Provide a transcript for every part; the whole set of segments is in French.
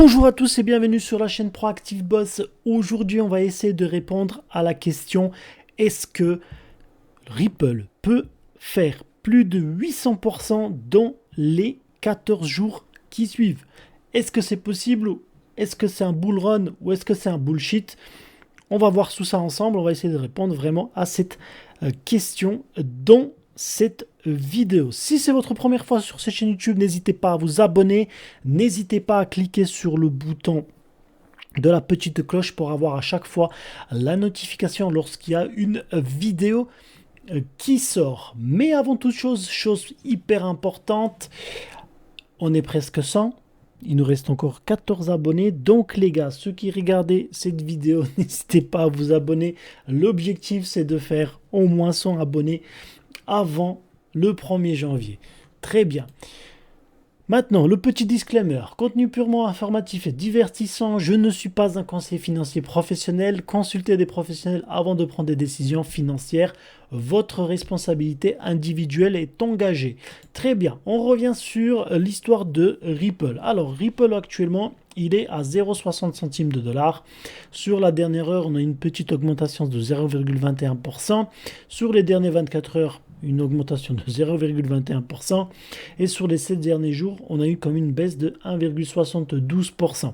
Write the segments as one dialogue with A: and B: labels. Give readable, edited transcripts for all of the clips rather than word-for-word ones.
A: Bonjour à tous et bienvenue sur la chaîne Proactive Boss. Aujourd'hui, on va essayer de répondre à la question: est-ce que Ripple peut faire plus de 800% dans les 14 jours qui suivent? Est-ce que c'est possible? Est-ce que c'est un bull run ou est-ce que c'est un bullshit? On va voir tout ça ensemble. On va essayer de répondre vraiment à cette question dans cette vidéo. Si c'est votre première fois sur cette chaîne YouTube, n'hésitez pas à vous abonner, n'hésitez pas à cliquer sur le bouton de la petite cloche pour avoir à chaque fois la notification lorsqu'il y a une vidéo qui sort. Mais avant toute chose hyper importante, on est presque 100. Il nous reste encore 14 abonnés. Donc les gars, ceux qui regardaient cette vidéo, n'hésitez pas à vous abonner. L'objectif, c'est de faire au moins 100 abonnés avant le 1er janvier. Très bien. Maintenant, le petit disclaimer. Contenu purement informatif et divertissant. Je ne suis pas un conseiller financier professionnel. Consultez des professionnels avant de prendre des décisions financières. Votre responsabilité individuelle est engagée. Très bien. On revient sur l'histoire de Ripple. Alors, Ripple actuellement, il est à 0,60 centimes de dollar. Sur la dernière heure, on a une petite augmentation de 0,21%. Sur les dernières 24 heures, une augmentation de 0,21%. Et sur les 7 derniers jours, on a eu comme une baisse de 1,72%.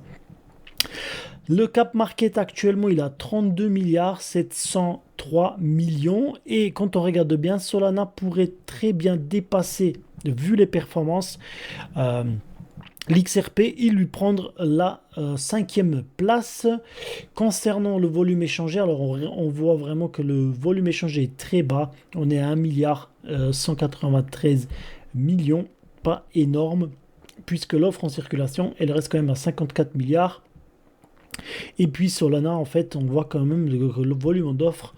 A: Le cap market actuellement, il a 32 milliards 703 millions. Et quand on regarde bien, Solana pourrait très bien dépasser, vu les performances, l'XRP, il lui prendre la 5e place. Concernant le volume échangé, alors on voit vraiment que le volume échangé est très bas. On est à 1 milliard 193 millions, pas énorme, puisque l'offre en circulation, elle reste quand même à 54 milliards. Et puis Solana, en fait, on voit quand même le volume d'offres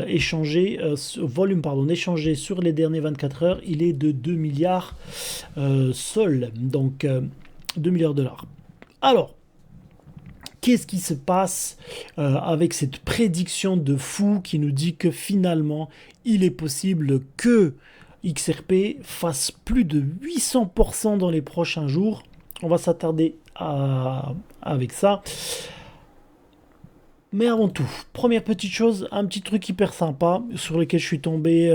A: échangé sur les dernières 24 heures, il est de 2 milliards sol, donc 2 milliards de dollars. Alors, qu'est-ce qui se passe avec cette prédiction de fou qui nous dit que finalement, il est possible que XRP fasse plus de 800% dans les prochains jours? On va s'attarder avec ça. Mais avant tout, première petite chose, un petit truc hyper sympa sur lequel je suis tombé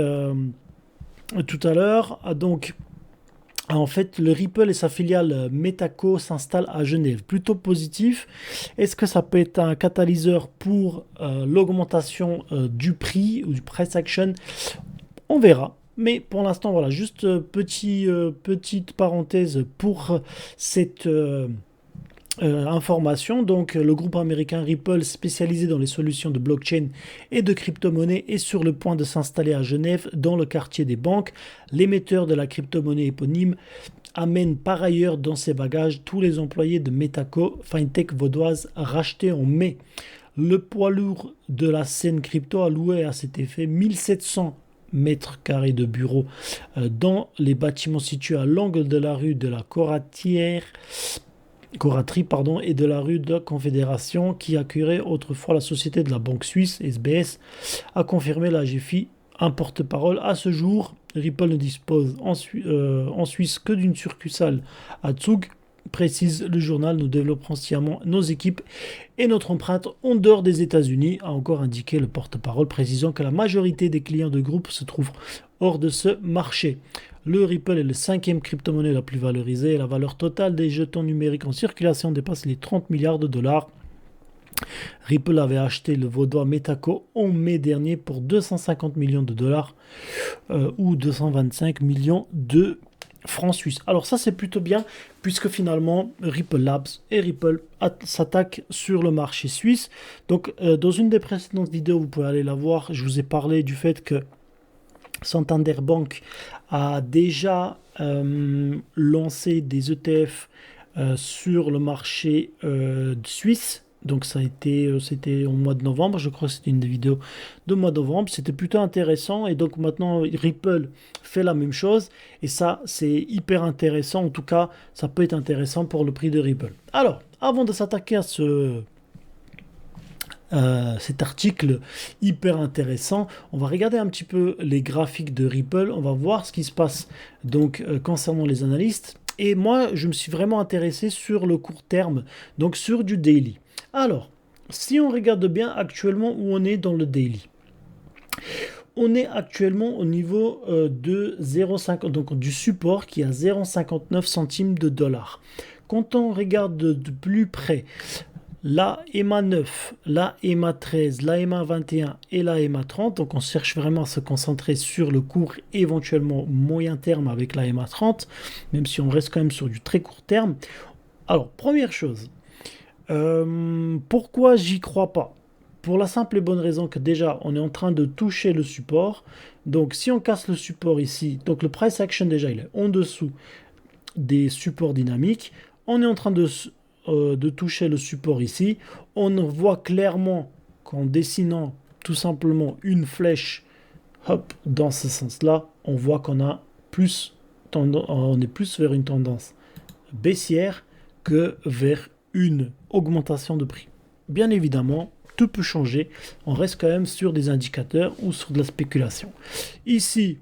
A: tout à l'heure. Donc, en fait, le Ripple et sa filiale Metaco s'installent à Genève. Plutôt positif. Est-ce que ça peut être un catalyseur pour l'augmentation du prix ou du price action? On verra. Mais pour l'instant, voilà, juste petite parenthèse pour cette information. Donc, le groupe américain Ripple, spécialisé dans les solutions de blockchain et de crypto-monnaie, est sur le point de s'installer à Genève, dans le quartier des banques. L'émetteur de la crypto-monnaie éponyme amène par ailleurs dans ses bagages tous les employés de Metaco, fintech vaudoise rachetée en mai. Le poids lourd de la scène crypto a loué à cet effet 1700 mètres carrés de bureaux dans les bâtiments situés à l'angle de la rue de la Coraterie et de la rue de la Confédération, qui accueillait autrefois la société de la banque suisse SBS, a confirmé la GFI, un porte-parole. À ce jour, Ripple ne dispose en Suisse que d'une succursale à Zug, précise le journal. Nous développerons sciemment nos équipes et notre empreinte en dehors des États-Unis, a encore indiqué le porte-parole, précisant que la majorité des clients de groupe se trouvent hors de ce marché. Le Ripple est le 5e crypto-monnaie la plus valorisée et la valeur totale des jetons numériques en circulation dépasse les 30 milliards de dollars. Ripple avait acheté le vaudois Metaco en mai dernier pour 250 millions de dollars ou 225 millions de francs suisses. Alors ça, c'est plutôt bien, puisque finalement Ripple Labs et Ripple s'attaquent sur le marché suisse. Donc dans une des précédentes vidéos, vous pouvez aller la voir, je vous ai parlé du fait que Santander Bank a déjà lancé des ETF sur le marché suisse. Donc c'était au mois de novembre, je crois que c'était une des vidéos de mois de novembre, c'était plutôt intéressant. Et donc maintenant Ripple fait la même chose, et ça c'est hyper intéressant. En tout cas, ça peut être intéressant pour le prix de Ripple. Alors, avant de s'attaquer à cet article hyper intéressant, on va regarder un petit peu les graphiques de Ripple, on va voir ce qui se passe donc concernant les analystes. Et moi, je me suis vraiment intéressé sur le court terme, donc sur du daily. Alors, si on regarde bien actuellement où on est dans le daily, on est actuellement au niveau de 0,50, donc du support qui est à 0,59 centimes de dollar. Quand on regarde de plus près, la EMA 9, la EMA 13, la EMA 21 et la EMA 30. Donc on cherche vraiment à se concentrer sur le court, éventuellement moyen terme avec la EMA 30, même si on reste quand même sur du très court terme. Alors, première chose, pourquoi j'y crois pas? Pour la simple et bonne raison que déjà, on est en train de toucher le support. Donc si on casse le support ici, donc le price action déjà, il est en dessous des supports dynamiques. On est en train de toucher le support ici. On voit clairement qu'en dessinant tout simplement une flèche hop, dans ce sens-là, on voit qu'on a on est plus vers une tendance baissière que vers une augmentation de prix. Bien évidemment, tout peut changer. On reste quand même sur des indicateurs ou sur de la spéculation. Ici,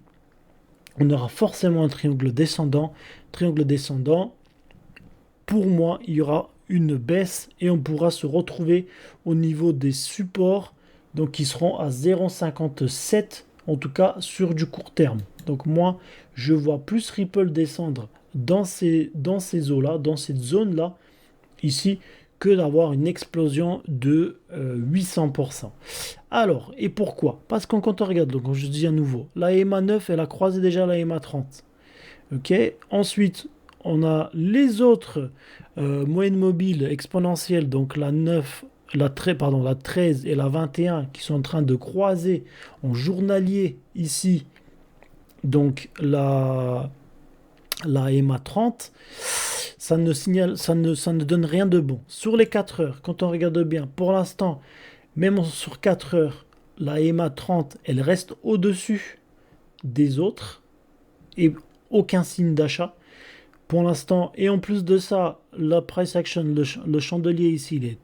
A: on aura forcément un triangle descendant. Triangle descendant, pour moi, il y aura une baisse et on pourra se retrouver au niveau des supports donc qui seront à 0,57 en tout cas sur du court terme. Donc moi, je vois plus Ripple descendre dans ces eaux-là, dans cette zone-là, ici, que d'avoir une explosion de 800%. Alors, et pourquoi? Parce que quand on regarde, donc je dis à nouveau, la EMA 9, elle a croisé déjà la EMA 30. Ok. Ensuite, on a les autres moyennes mobiles exponentielles, donc la 9, la 13 et la 21 qui sont en train de croiser en journalier ici, donc la EMA 30, ça ne donne rien de bon. Sur les 4 heures, quand on regarde bien, pour l'instant, même sur 4 heures, la EMA 30, elle reste au-dessus des autres et aucun signe d'achat pour l'instant. Et en plus de ça, la price action, le chandelier ici, il est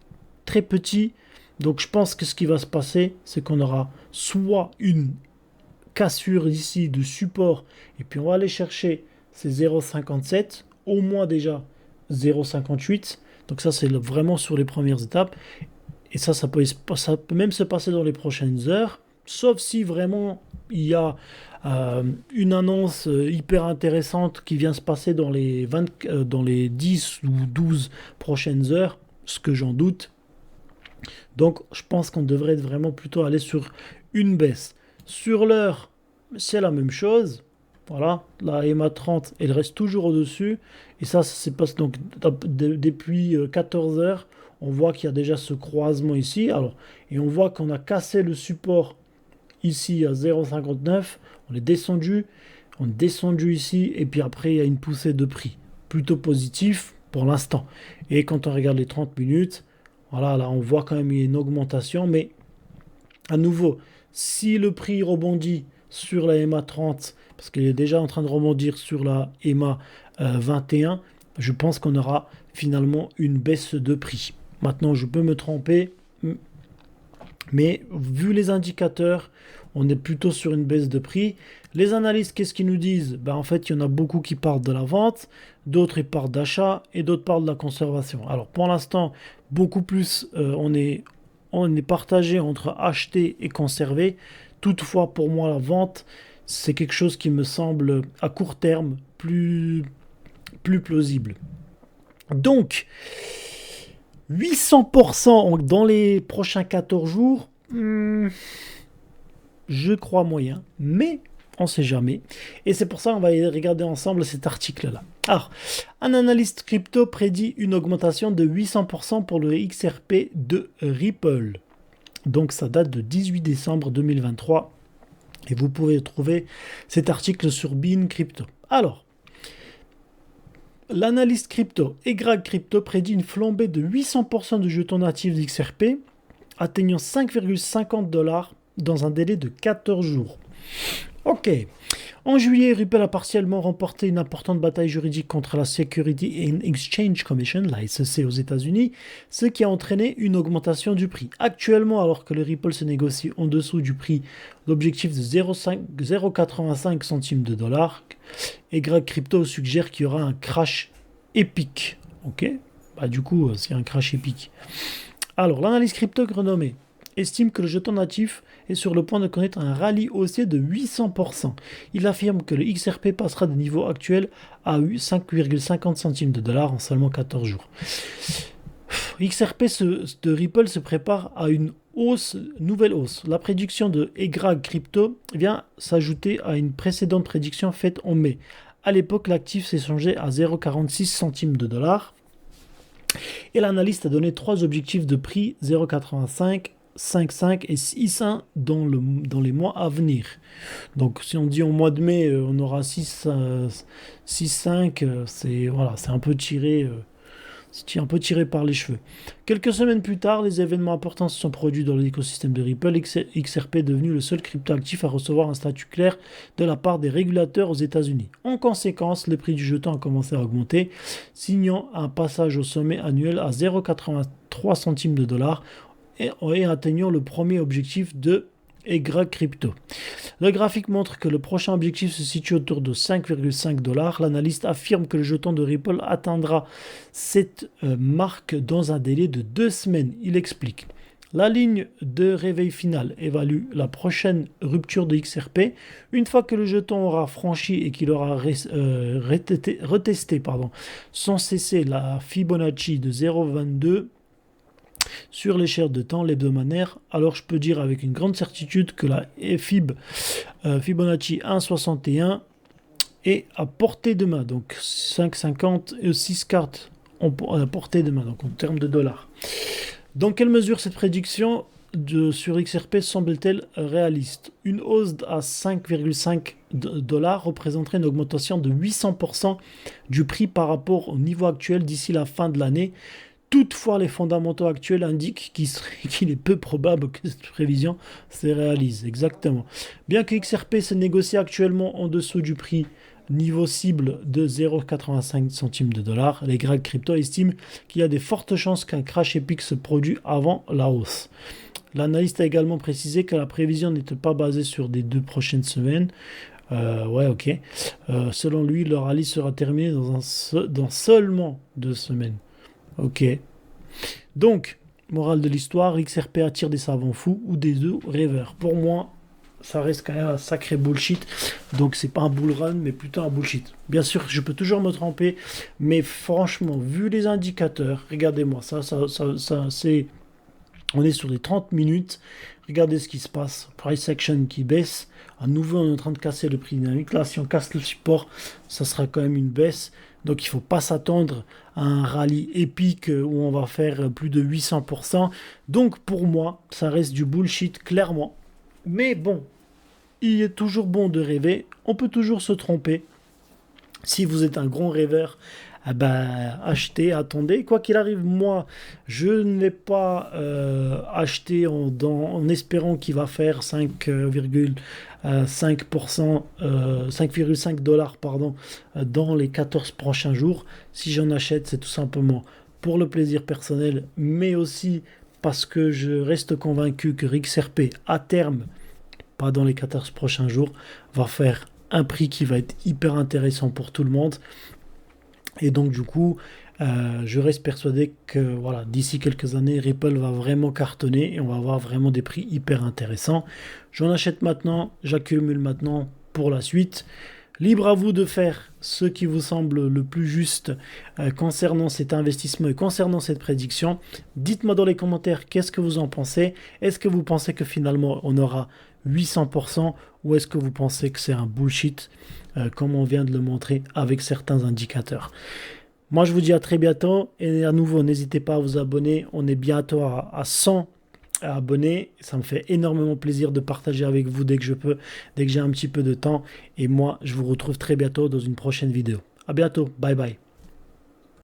A: très petit. Donc je pense que ce qui va se passer, c'est qu'on aura soit une cassure ici de support et puis on va aller chercher ces 0,57, au moins déjà 0,58. Donc ça, c'est vraiment sur les premières étapes. Et ça peut même se passer dans les prochaines heures, sauf si vraiment il y a une annonce hyper intéressante qui vient se passer dans dans les 10 ou 12 prochaines heures, ce que j'en doute. Donc je pense qu'on devrait vraiment plutôt aller sur une baisse. Sur l'heure, c'est la même chose. Voilà, la EMA 30, elle reste toujours au-dessus. Et ça se passe donc depuis 14 heures. On voit qu'il y a déjà ce croisement ici. Alors, et on voit qu'on a cassé le support ici à 0,59. On est descendu ici. Et puis après, il y a une poussée de prix. Plutôt positif pour l'instant. Et quand on regarde les 30 minutes, voilà, là, on voit quand même une augmentation. Mais à nouveau, si le prix rebondit sur la EMA 30, parce qu'il est déjà en train de rebondir sur la EMA 21, je pense qu'on aura finalement une baisse de prix. Maintenant, je peux me tromper, mais vu les indicateurs, on est plutôt sur une baisse de prix. Les analystes, qu'est-ce qu'ils nous disent? En fait, il y en a beaucoup qui parlent de la vente, d'autres ils parlent d'achat et d'autres parlent de la conservation. Alors pour l'instant, beaucoup plus, on est partagé entre acheter et conserver. Toutefois, pour moi, la vente, c'est quelque chose qui me semble à court terme plus plausible. Donc, 800% dans les prochains 14 jours, je crois moyen, mais on ne sait jamais. Et c'est pour ça qu'on va regarder ensemble cet article-là. Alors, un analyste crypto prédit une augmentation de 800% pour le XRP de Ripple. Donc, ça date de 18 décembre 2023. Et vous pouvez trouver cet article sur Bean Crypto. Alors, l'analyste crypto Egrag Crypto prédit une flambée de 800% de jetons natifs d'XRP, atteignant 5,50$ dans un délai de 14 jours. Ok. En juillet, Ripple a partiellement remporté une importante bataille juridique contre la Security and Exchange Commission, la SEC aux États-Unis, ce qui a entraîné une augmentation du prix. Actuellement, alors que le Ripple se négocie en dessous du prix d'objectif de 0,85 centimes de dollar, et Greg Crypto suggère qu'il y aura un crash épique. Ok. Du coup, c'est un crash épique. Alors, l'analyse crypto renommée estime que le jeton natif est sur le point de connaître un rallye haussier de 800%. Il affirme que le XRP passera de niveau actuel à 5,50 centimes de dollars en seulement 14 jours. XRP de Ripple se prépare à une nouvelle hausse. La prédiction de Egrag Crypto vient s'ajouter à une précédente prédiction faite en mai. À l'époque, l'actif s'échangeait à 0,46 centimes de dollars. Et l'analyste a donné 3 objectifs de prix 0,85, 5,5 et 6,1 dans les mois à venir. Donc si on dit au mois de mai, on aura 6,5, c'est un peu tiré. C'est un peu tiré par les cheveux. Quelques semaines plus tard, les événements importants se sont produits dans l'écosystème de Ripple. XRP est devenu le seul cryptoactif à recevoir un statut clair de la part des régulateurs aux États-Unis. En conséquence, le prix du jeton a commencé à augmenter, signant un passage au sommet annuel à 0,83 centimes de dollars et atteignant le premier objectif de Egrag Crypto. Le graphique montre que le prochain objectif se situe autour de 5,5 dollars. L'analyste affirme que le jeton de Ripple atteindra cette marque dans un délai de 2 semaines. Il explique. La ligne de réveil final évalue la prochaine rupture de XRP. Une fois que le jeton aura franchi et qu'il aura retesté sans cesser la Fibonacci de 0,22 sur l'échelle de temps l'hebdomadaire, alors je peux dire avec une grande certitude que la Fibonacci 1,61 est à portée de main. Donc 5,50 et 6 cartes à portée de main, donc en termes de dollars. Dans quelle mesure cette prédiction sur XRP semble-t-elle réaliste? Une hausse à 5,5 dollars représenterait une augmentation de 800% du prix par rapport au niveau actuel d'ici la fin de l'année. Toutefois, les fondamentaux actuels indiquent qu'il est peu probable que cette prévision se réalise. Exactement. Bien que XRP se négocie actuellement en dessous du prix niveau cible de 0,85 centimes de dollars, les Greg Crypto estiment qu'il y a de fortes chances qu'un crash épique se produise avant la hausse. L'analyste a également précisé que la prévision n'était pas basée sur des 2 prochaines semaines. Selon lui, le rallye sera terminé dans seulement 2 semaines. Ok. Donc, morale de l'histoire, XRP attire des savants fous ou des rêveurs. Pour moi, ça reste quand même un sacré bullshit. Donc, c'est pas un bull run, mais plutôt un bullshit. Bien sûr, je peux toujours me tromper, mais franchement, vu les indicateurs, regardez-moi, c'est... On est sur les 30 minutes. Regardez ce qui se passe. Price action qui baisse. À nouveau, on est en train de casser le prix dynamique. Là, si on casse le support, ça sera quand même une baisse. Donc, il ne faut pas s'attendre à un rallye épique où on va faire plus de 800%. Donc, pour moi, ça reste du bullshit, clairement. Mais bon, il est toujours bon de rêver. On peut toujours se tromper. Si vous êtes un grand rêveur, achetez, attendez. Quoi qu'il arrive, moi, je ne vais pas acheter en espérant qu'il va faire 5,5 dollars dans les 14 prochains jours. Si j'en achète, c'est tout simplement pour le plaisir personnel, mais aussi parce que je reste convaincu que XRP, à terme, pas dans les 14 prochains jours, va faire un prix qui va être hyper intéressant pour tout le monde. Et donc du coup, je reste persuadé que d'ici quelques années, Ripple va vraiment cartonner et on va avoir vraiment des prix hyper intéressants. J'en achète maintenant, j'accumule maintenant pour la suite. Libre à vous de faire ce qui vous semble le plus juste concernant cet investissement et concernant cette prédiction. Dites-moi dans les commentaires qu'est-ce que vous en pensez. Est-ce que vous pensez que finalement on aura 800% ou est-ce que vous pensez que c'est un bullshit comme on vient de le montrer avec certains indicateurs? Moi je vous dis à très bientôt et à nouveau n'hésitez pas à vous abonner. On est bientôt à 100 abonnés. Ça me fait énormément plaisir de partager avec vous dès que je peux, dès que j'ai un petit peu de temps. Et moi je vous retrouve très bientôt dans une prochaine vidéo. À bientôt, bye bye.